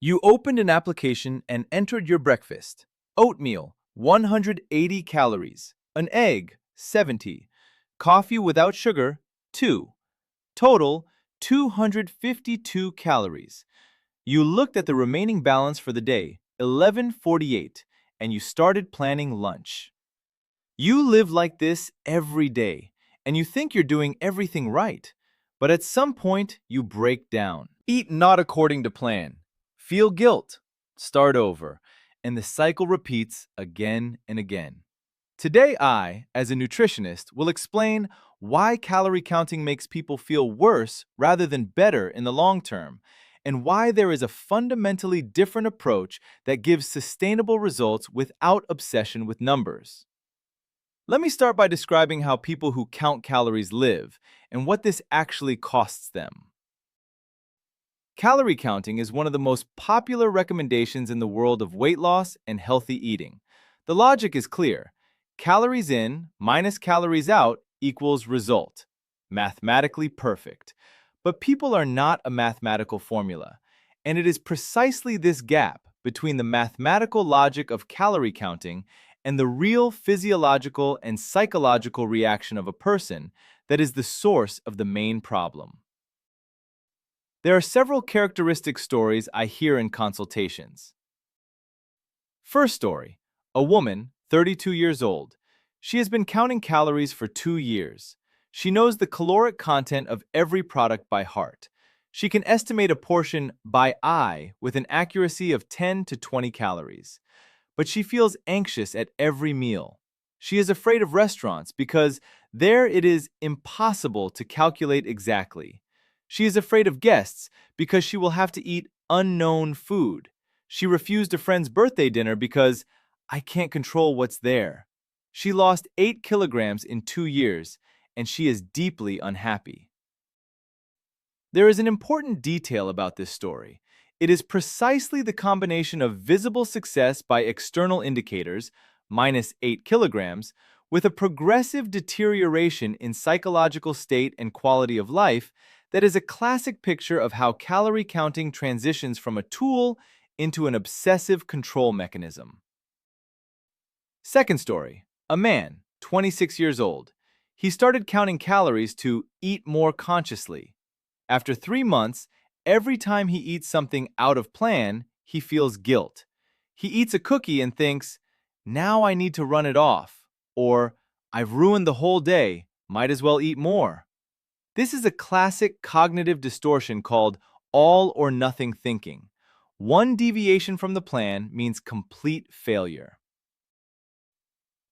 You opened an application and entered your breakfast. Oatmeal, 180 calories. An egg, 70. Coffee without sugar, 2. Total, 252 calories. You looked at the remaining balance for the day, 1148, and you started planning lunch. You live like this every day, and you think you're doing everything right. But at some point, you break down. Eat not according to plan. Feel guilt. Start over. And the cycle repeats again and again. Today, I, as a nutritionist, will explain why calorie counting makes people feel worse rather than better in the long term, and why there is a fundamentally different approach that gives sustainable results without obsession with numbers. Let me start by describing how people who count calories live and what this actually costs them. Calorie counting is one of the most popular recommendations in the world of weight loss and healthy eating. The logic is clear. Calories in minus calories out equals result. Mathematically perfect. But people are not a mathematical formula, and it is precisely this gap between the mathematical logic of calorie counting and the real physiological and psychological reaction of a person that is the source of the main problem. There are several characteristic stories I hear in consultations. First story, a woman, 32 years old. She has been counting calories for 2 years. She knows the caloric content of every product by heart. She can estimate a portion by eye with an accuracy of 10 to 20 calories. But she feels anxious at every meal. She is afraid of restaurants because there it is impossible to calculate exactly. She is afraid of guests because she will have to eat unknown food. She refused a friend's birthday dinner because I can't control what's there. She lost 8 kilograms in 2 years, and she is deeply unhappy. There is an important detail about this story. It is precisely the combination of visible success by external indicators, minus 8 kilograms, with a progressive deterioration in psychological state and quality of life that is a classic picture of how calorie counting transitions from a tool into an obsessive control mechanism. Second story, a man, 26 years old. He started counting calories to eat more consciously. After 3 months, every time he eats something out of plan, he feels guilt. He eats a cookie and thinks, now I need to run it off, or I've ruined the whole day, might as well eat more. This is a classic cognitive distortion called all or nothing thinking. One deviation from the plan means complete failure.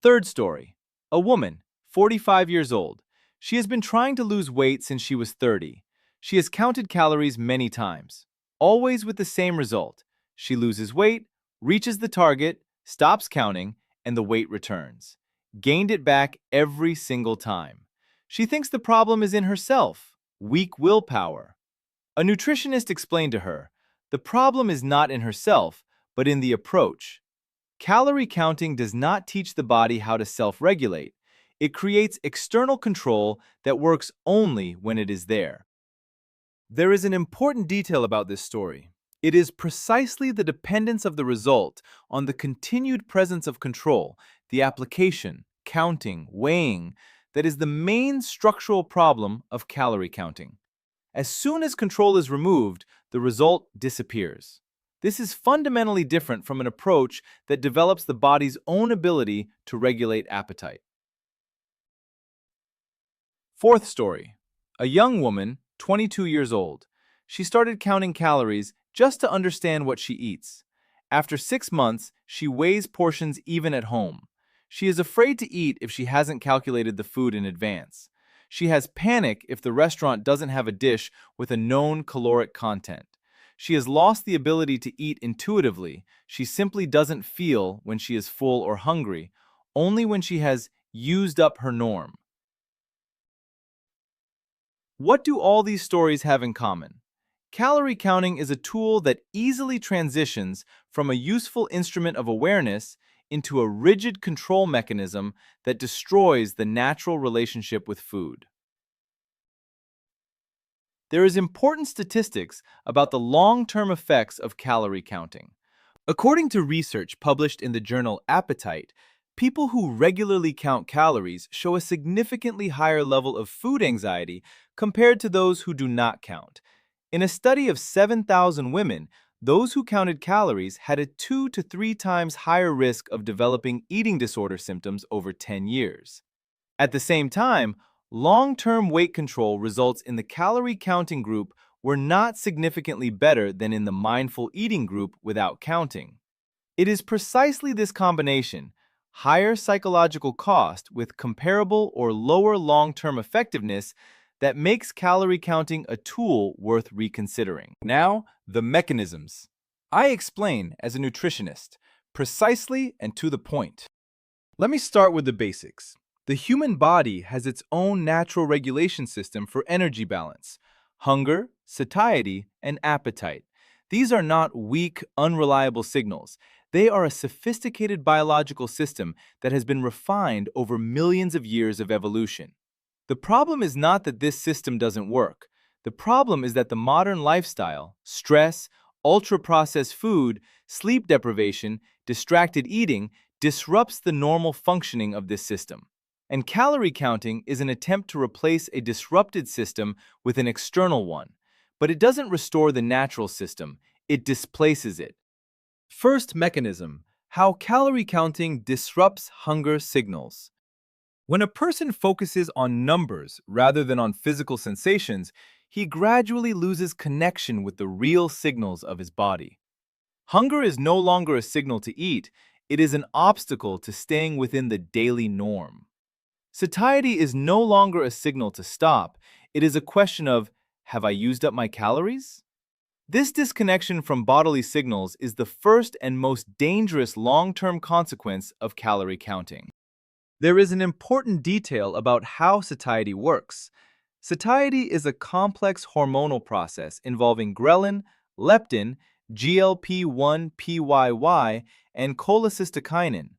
Third story, a woman, 45 years old. She has been trying to lose weight since she was 30. She has counted calories many times, always with the same result. She loses weight, reaches the target, stops counting, and the weight returns. Gained it back every single time. She thinks the problem is in herself, weak willpower. A nutritionist explained to her, the problem is not in herself, but in the approach. Calorie counting does not teach the body how to self-regulate. It creates external control that works only when it is there. There is an important detail about this story. It is precisely the dependence of the result on the continued presence of control, the application, counting, weighing, that is the main structural problem of calorie counting. As soon as control is removed, the result disappears. This is fundamentally different from an approach that develops the body's own ability to regulate appetite. Fourth story, a young woman, 22 years old. She started counting calories just to understand what she eats. After 6 months, she weighs portions even at home. She is afraid to eat if she hasn't calculated the food in advance. She has panic if the restaurant doesn't have a dish with a known caloric content. She has lost the ability to eat intuitively. She simply doesn't feel when she is full or hungry, only when she has used up her norm. What do all these stories have in common? Calorie counting is a tool that easily transitions from a useful instrument of awareness into a rigid control mechanism that destroys the natural relationship with food. there is important statistics about the long-term effects of calorie counting. According to research published in the journal Appetite, people who regularly count calories show a significantly higher level of food anxiety compared to those who do not count. In a study of 7,000 women, those who counted calories had a 2 to 3 times higher risk of developing eating disorder symptoms over 10 years. At the same time, long-term weight control results in the calorie counting group were not significantly better than in the mindful eating group without counting. It is precisely this combination, higher psychological cost with comparable or lower long-term effectiveness, that makes calorie counting a tool worth reconsidering. Now, the mechanisms. I explain as a nutritionist, precisely and to the point. Let me start with the basics. The human body has its own natural regulation system for energy balance: hunger, satiety, and appetite. These are not weak, unreliable signals. They are a sophisticated biological system that has been refined over millions of years of evolution. The problem is not that this system doesn't work. The problem is that the modern lifestyle, stress, ultra-processed food, sleep deprivation, distracted eating, disrupts the normal functioning of this system. And calorie counting is an attempt to replace a disrupted system with an external one. But it doesn't restore the natural system, it displaces it. First mechanism: how calorie counting disrupts hunger signals. When a person focuses on numbers rather than on physical sensations, he gradually loses connection with the real signals of his body. Hunger is no longer a signal to eat, it is an obstacle to staying within the daily norm. Satiety is no longer a signal to stop, it is a question of, have I used up my calories? This disconnection from bodily signals is the first and most dangerous long-term consequence of calorie counting. There is an important detail about how satiety works. Satiety is a complex hormonal process involving ghrelin, leptin, GLP-1 PYY, and cholecystokinin.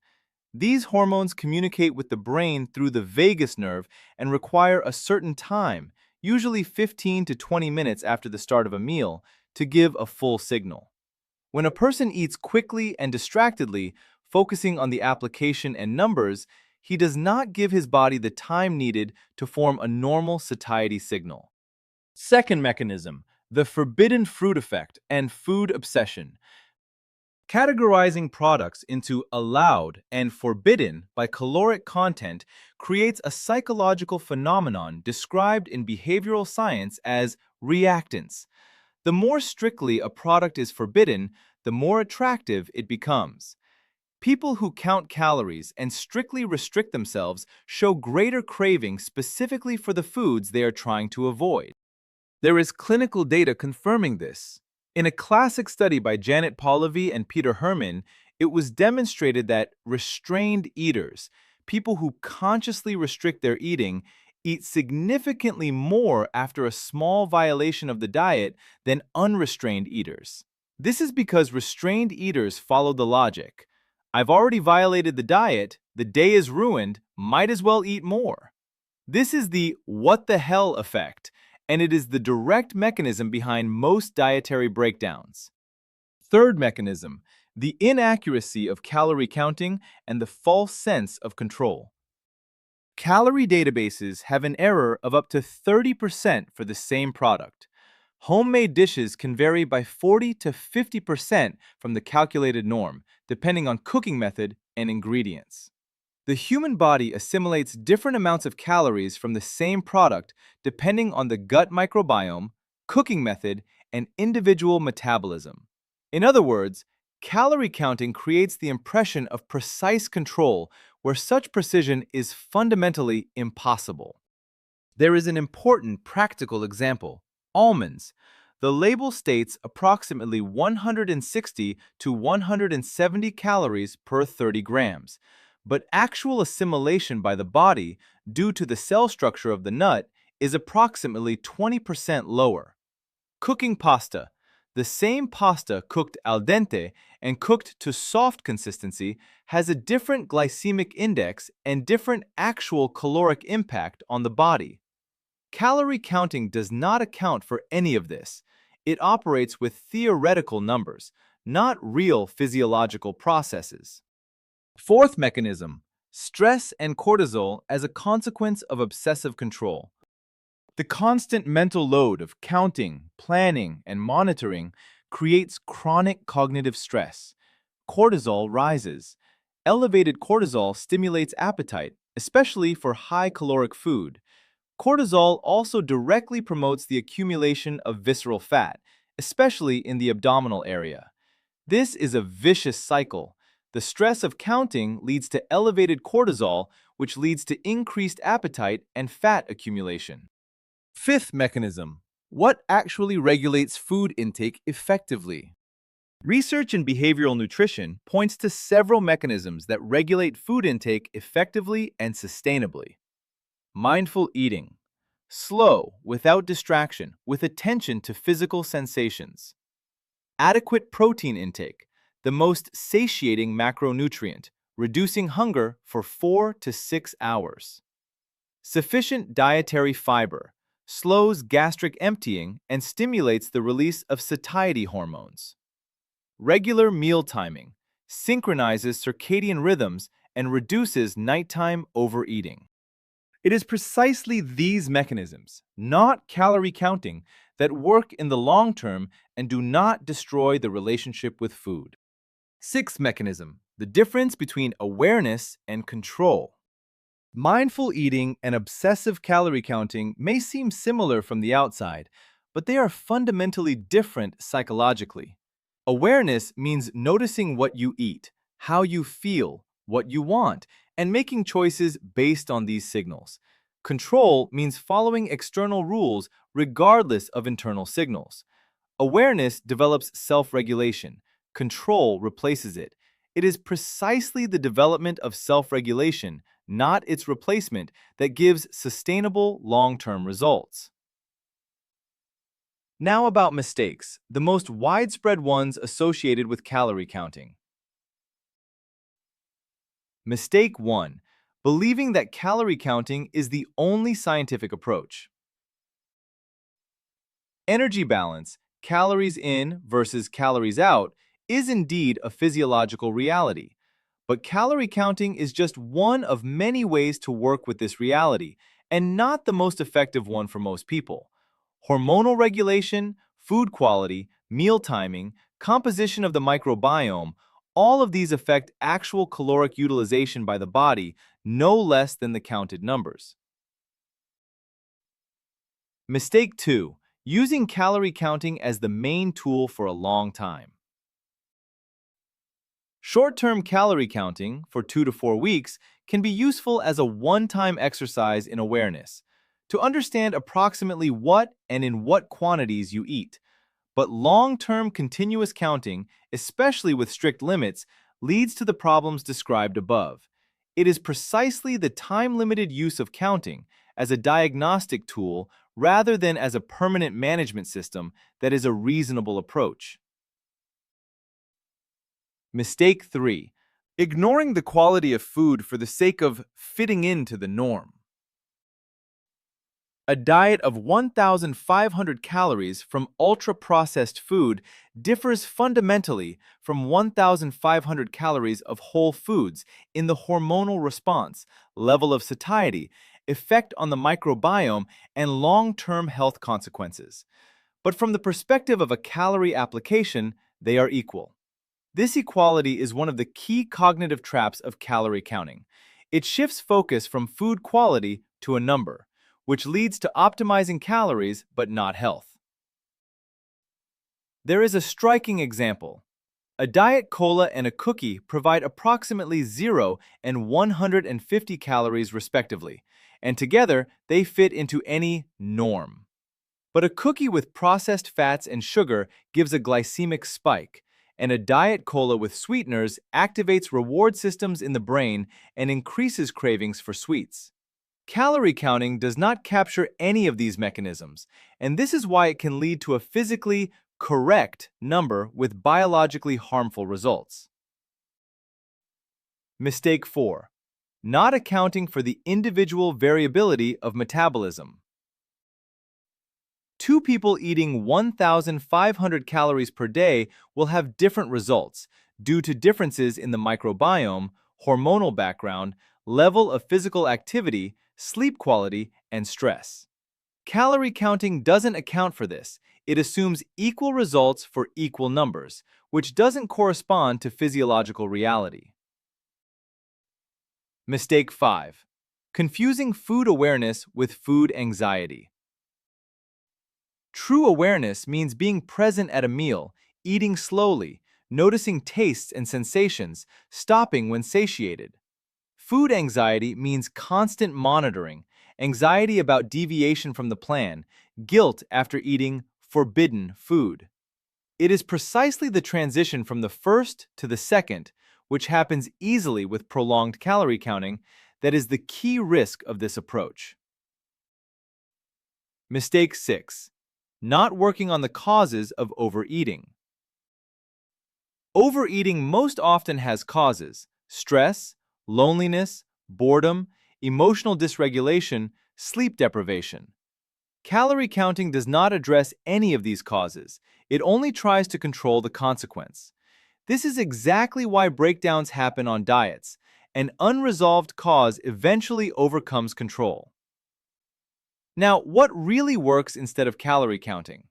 These hormones communicate with the brain through the vagus nerve and require a certain time, usually 15 to 20 minutes after the start of a meal, to give a full signal. When a person eats quickly and distractedly, focusing on the application and numbers, he does not give his body the time needed to form a normal satiety signal. Second mechanism: the forbidden fruit effect and food obsession. Categorizing products into allowed and forbidden by caloric content creates a psychological phenomenon described in behavioral science as reactance. The more strictly a product is forbidden, the more attractive it becomes. People who count calories and strictly restrict themselves show greater craving specifically for the foods they are trying to avoid. There is clinical data confirming this. In a classic study by Janet Pollovy and Peter Herman, it was demonstrated that restrained eaters, people who consciously restrict their eating, eat significantly more after a small violation of the diet than unrestrained eaters. This is because restrained eaters follow the logic: I've already violated the diet, the day is ruined, might as well eat more. This is the what the hell effect, and it is the direct mechanism behind most dietary breakdowns. Third mechanism: the inaccuracy of calorie counting and the false sense of control. Calorie databases have an error of up to 30% for the same product. Homemade dishes can vary by 40 to 50% from the calculated norm, depending on cooking method and ingredients. The human body assimilates different amounts of calories from the same product depending on the gut microbiome, cooking method, and individual metabolism. In other words, calorie counting creates the impression of precise control where such precision is fundamentally impossible. There is an important practical example: almonds. The label states approximately 160 to 170 calories per 30 grams, but actual assimilation by the body, due to the cell structure of the nut, is approximately 20% lower. Cooking pasta. The same pasta cooked al dente and cooked to soft consistency has a different glycemic index and different actual caloric impact on the body. Calorie counting does not account for any of this. It operates with theoretical numbers, not real physiological processes. Fourth mechanism, stress and cortisol as a consequence of obsessive control. The constant mental load of counting, planning, and monitoring creates chronic cognitive stress. Cortisol rises. Elevated cortisol stimulates appetite, especially for high-caloric food. Cortisol also directly promotes the accumulation of visceral fat, especially in the abdominal area. This is a vicious cycle. The stress of counting leads to elevated cortisol, which leads to increased appetite and fat accumulation. Fifth mechanism, what actually regulates food intake effectively? Research in behavioral nutrition points to several mechanisms that regulate food intake effectively and sustainably. Mindful eating. Slow, without distraction, with attention to physical sensations. Adequate protein intake, the most satiating macronutrient, reducing hunger for 4 to 6 hours. Sufficient dietary fiber, slows gastric emptying and stimulates the release of satiety hormones. Regular meal timing, synchronizes circadian rhythms and reduces nighttime overeating. It is precisely these mechanisms, not calorie counting, that work in the long term and do not destroy the relationship with food. Sixth mechanism, the difference between awareness and control. Mindful eating and obsessive calorie counting may seem similar from the outside, but they are fundamentally different psychologically. Awareness means noticing what you eat, how you feel, what you want, and making choices based on these signals. Control means following external rules regardless of internal signals. Awareness develops self-regulation. Control replaces it. It is precisely the development of self-regulation, not its replacement, that gives sustainable long-term results. Now about mistakes, the most widespread ones associated with calorie counting. Mistake 1. Believing that calorie counting is the only scientific approach. Energy balance, calories in versus calories out, is indeed a physiological reality. But calorie counting is just one of many ways to work with this reality, and not the most effective one for most people. Hormonal regulation, food quality, meal timing, composition of the microbiome, all of these affect actual caloric utilization by the body no less than the counted numbers. Mistake 2. Using calorie counting as the main tool for a long time. Short-term calorie counting for 2 to 4 weeks can be useful as a one-time exercise in awareness to understand approximately what and in what quantities you eat. But long-term continuous counting, especially with strict limits, leads to the problems described above. It is precisely the time-limited use of counting as a diagnostic tool rather than as a permanent management system that is a reasonable approach. Mistake 3. Ignoring the quality of food for the sake of fitting into the norm. A diet of 1,500 calories from ultra-processed food differs fundamentally from 1,500 calories of whole foods in the hormonal response, level of satiety, effect on the microbiome, and long-term health consequences. But from the perspective of a calorie application, they are equal. This equality is one of the key cognitive traps of calorie counting. It shifts focus from food quality to a number, which leads to optimizing calories but not health. There is a striking example. A Diet Cola and a cookie provide approximately 0 and 150 calories respectively, and together they fit into any norm. But a cookie with processed fats and sugar gives a glycemic spike, and a Diet Cola with sweeteners activates reward systems in the brain and increases cravings for sweets. Calorie counting does not capture any of these mechanisms, and this is why it can lead to a physically correct number with biologically harmful results. Mistake 4. Not accounting for the individual variability of metabolism. Two people eating 1,500 calories per day will have different results due to differences in the microbiome, hormonal background, level of physical activity, sleep quality, and stress. Calorie counting doesn't account for this. It assumes equal results for equal numbers, which doesn't correspond to physiological reality. Mistake 5. Confusing food awareness with food anxiety. True awareness means being present at a meal, eating slowly, noticing tastes and sensations, stopping when satiated. Food anxiety means constant monitoring, anxiety about deviation from the plan, guilt after eating forbidden food. It is precisely the transition from the first to the second, which happens easily with prolonged calorie counting, that is the key risk of this approach. Mistake 6. Not working on the causes of overeating. Overeating most often has causes: stress, loneliness, boredom, emotional dysregulation, sleep deprivation. Calorie counting does not address any of these causes. It only tries to control the consequence. This is exactly why breakdowns happen on diets. An unresolved cause eventually overcomes control. Now, what really works instead of calorie counting?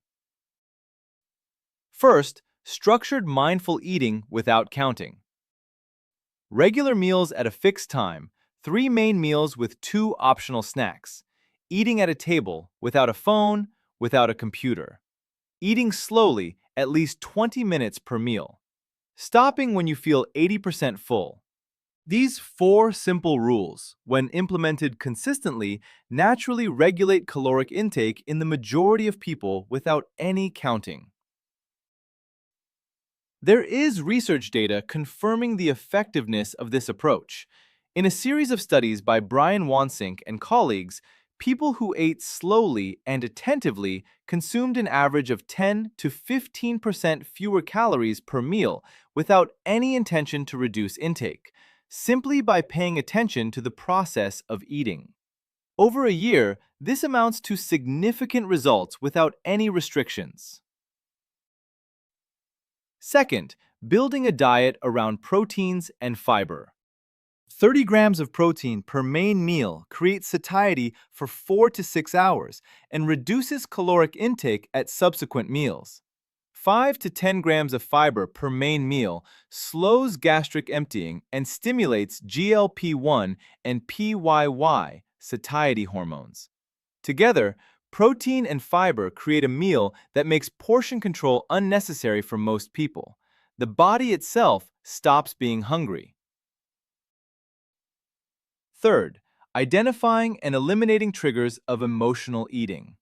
First, structured mindful eating without counting. Regular meals at a fixed time, 3 main meals with 2 optional snacks. Eating at a table, without a phone, without a computer. Eating slowly, at least 20 minutes per meal. Stopping when you feel 80% full. These 4 simple rules, when implemented consistently, naturally regulate caloric intake in the majority of people without any counting. There is research data confirming the effectiveness of this approach. In a series of studies by Brian Wansink and colleagues, people who ate slowly and attentively consumed an average of 10 to 15% fewer calories per meal without any intention to reduce intake, simply by paying attention to the process of eating. Over a year, this amounts to significant results without any restrictions. Second, building a diet around proteins and fiber. 30 grams of protein per main meal creates satiety for 4 to 6 hours and reduces caloric intake at subsequent meals. 5 to 10 grams of fiber per main meal slows gastric emptying and stimulates GLP-1 and PYY, satiety hormones. Together, protein and fiber create a meal that makes portion control unnecessary for most people. The body itself stops being hungry. Third, identifying and eliminating triggers of emotional eating.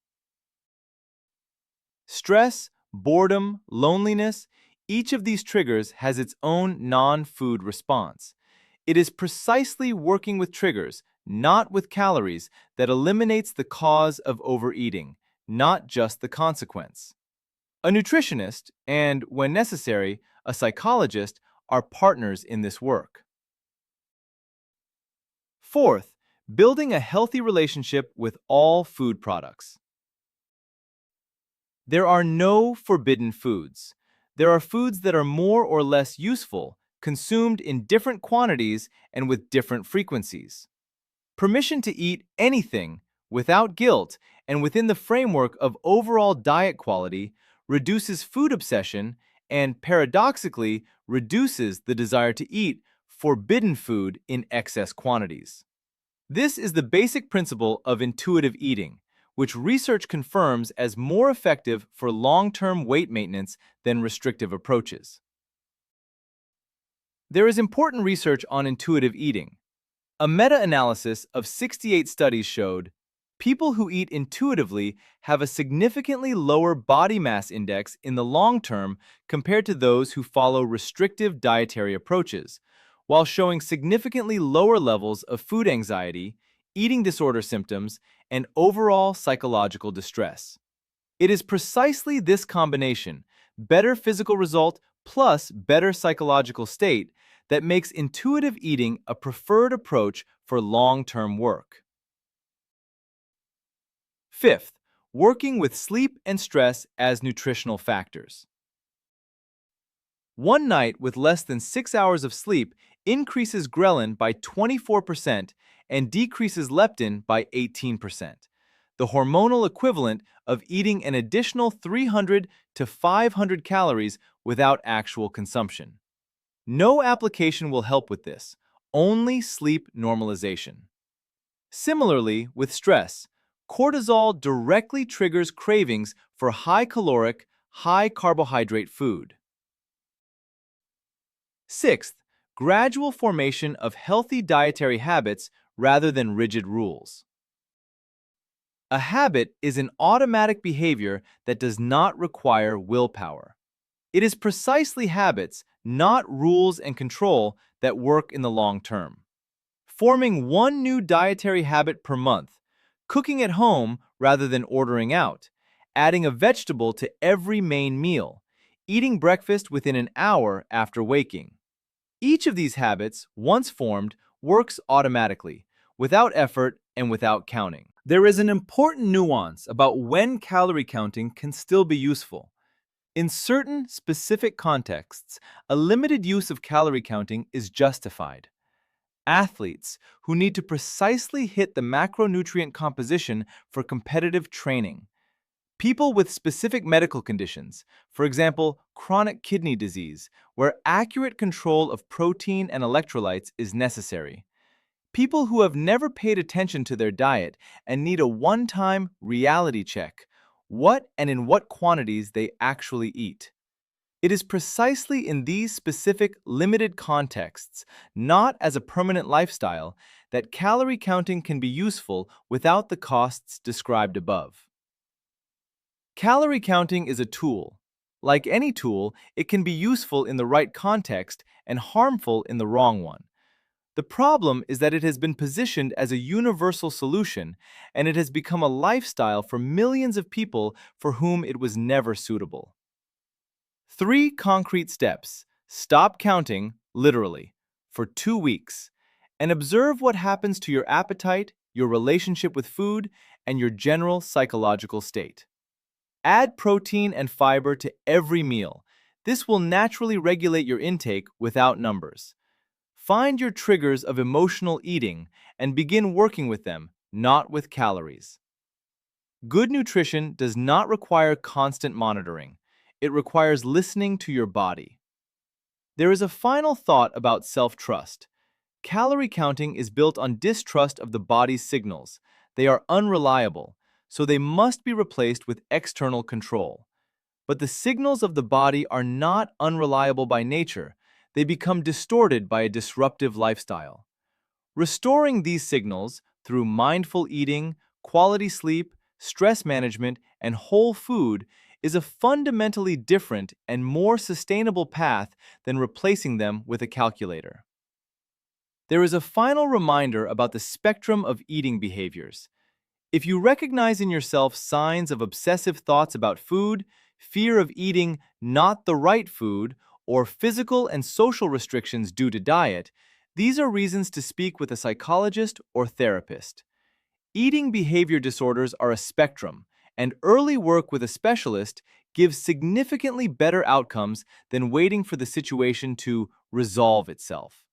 Stress, boredom, loneliness, each of these triggers has its own non-food response. It is precisely working with triggers, not with calories, that eliminates the cause of overeating, not just the consequence. A nutritionist and, when necessary, a psychologist are partners in this work. Fourth, building a healthy relationship with all food products. There are no forbidden foods. There are foods that are more or less useful, consumed in different quantities and with different frequencies. Permission to eat anything without guilt and within the framework of overall diet quality reduces food obsession and, paradoxically, reduces the desire to eat forbidden food in excess quantities. This is the basic principle of intuitive eating, which research confirms as more effective for long-term weight maintenance than restrictive approaches. There is important research on intuitive eating. A meta-analysis of 68 studies showed people who eat intuitively have a significantly lower body mass index in the long term compared to those who follow restrictive dietary approaches, while showing significantly lower levels of food anxiety, eating disorder symptoms, and overall psychological distress. It is precisely this combination, better physical result plus better psychological state, that makes intuitive eating a preferred approach for long-term work. Fifth, working with sleep and stress as nutritional factors. One night with less than 6 hours of sleep increases ghrelin by 24% and decreases leptin by 18%, the hormonal equivalent of eating an additional 300 to 500 calories without actual consumption. No application will help with this, only sleep normalization. Similarly, with stress, cortisol directly triggers cravings for high-caloric, high-carbohydrate food. Sixth, gradual formation of healthy dietary habits rather than rigid rules. A habit is an automatic behavior that does not require willpower. It is precisely habits, not rules and control, that work in the long term. Forming one new dietary habit per month, cooking at home rather than ordering out, adding a vegetable to every main meal, eating breakfast within an hour after waking. Each of these habits, once formed, works automatically, without effort and without counting. There is an important nuance about when calorie counting can still be useful. In certain specific contexts, a limited use of calorie counting is justified. Athletes who need to precisely hit the macronutrient composition for competitive training. People with specific medical conditions, for example, chronic kidney disease, where accurate control of protein and electrolytes is necessary. People who have never paid attention to their diet and need a one-time reality check, what and in what quantities they actually eat. It is precisely in these specific, limited contexts, not as a permanent lifestyle, that calorie counting can be useful without the costs described above. Calorie counting is a tool. Like any tool, it can be useful in the right context and harmful in the wrong one. The problem is that it has been positioned as a universal solution, and it has become a lifestyle for millions of people for whom it was never suitable. 3 concrete steps. Stop counting, literally, for 2 weeks, and observe what happens to your appetite, your relationship with food, and your general psychological state. Add protein and fiber to every meal. This will naturally regulate your intake without numbers. Find your triggers of emotional eating and begin working with them, not with calories. Good nutrition does not require constant monitoring. It requires listening to your body. There is a final thought about self-trust. Calorie counting is built on distrust of the body's signals. They are unreliable, so they must be replaced with external control. But the signals of the body are not unreliable by nature. They become distorted by a disruptive lifestyle. Restoring these signals through mindful eating, quality sleep, stress management, and whole food is a fundamentally different and more sustainable path than replacing them with a calculator. There is a final reminder about the spectrum of eating behaviors. If you recognize in yourself signs of obsessive thoughts about food, fear of eating not the right food, or physical and social restrictions due to diet, these are reasons to speak with a psychologist or therapist. Eating behavior disorders are a spectrum, and early work with a specialist gives significantly better outcomes than waiting for the situation to resolve itself.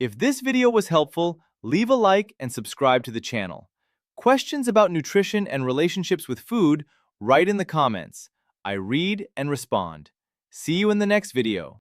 If this video was helpful, leave a like and subscribe to the channel. Questions about nutrition and relationships with food, write in the comments. I read and respond. See you in the next video.